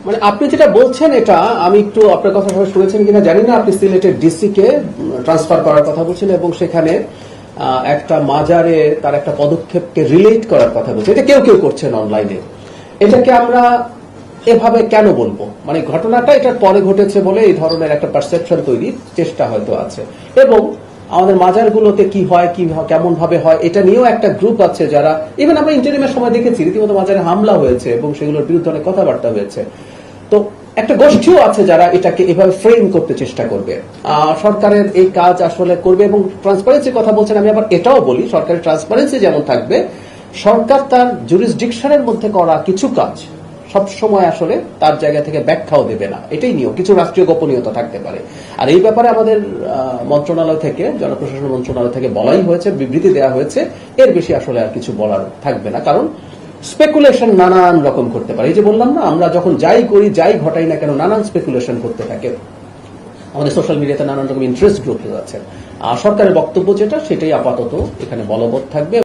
মানে আপনি যেটা বলছেন এটা আমি একটু আপনার কথা শুনেছেন কিনা জানি না, আপনি সিলেটের ডিসি কে ট্রান্সফার করার কথা বলছেন এবং সেখানে একটা মাজারে তার একটা পদক্ষেপকে রিলেট করার কথা বলছেন। এটা কেউ কেউ করছেন অনলাইনে। এটাকে আমরা এভাবে কেন বলবো? মানে ঘটনাটা এটার পরে ঘটেছে বলে এই ধরনের একটা পারসেপশন তৈরির চেষ্টা হয়তো আছে। এবং আমাদের মাজারগুলোতে কি হয়, কি কেমন ভাবে হয়, এটা নিয়েও একটা গ্রুপ আছে যারা, ইভেন আমরা ইন্টারিমের সময় দেখেছি রীতিমতো মাজারে হামলা হয়েছে এবং সেগুলোর বিরুদ্ধে অনেক কথাবার্তা হয়েছে। তো একটা গোষ্ঠীও আছে যারা এটাকে এভাবে ফ্রেম করতে চেষ্টা করবে। সরকারের এই কাজ আসলে করবে এবং ট্রান্সপারেন্সির কথা বলছেন, আমি আবার এটাও বলি সরকারের ট্রান্সপারেন্সি যেমন থাকবে, সরকার তার জুরিসডিকশনের মধ্যে করা কিছু কাজ সব সময় আসলে তার জায়গা থেকে ব্যাখ্যাও দেবে না, এটাই নিয়ম। কিছু রাষ্ট্রীয় গোপনীয়তা থাকতে পারে। আর এই ব্যাপারে আমাদের মন্ত্রণালয় থেকে, জনপ্রশাসন মন্ত্রণালয় থেকে বলাই হয়েছে, বিবৃতি দেওয়া হয়েছে, এর বেশি আসলে আর কিছু বলার থাকবে না। কারণ স্পেকুলেশন নানান রকম করতে পারে। এই যে বললাম না, আমরা যখন যাই করি যাই ঘটাই না কেন নানান স্পেকুলেশন করতে থাকে। আমাদের সোশ্যাল মিডিয়াতে নানান রকম ইন্টারেস্ট গ্রুপ আছে। আর সরকারের বক্তব্য যেটা সেটাই আপাতত এখানে বলবৎ থাকবে।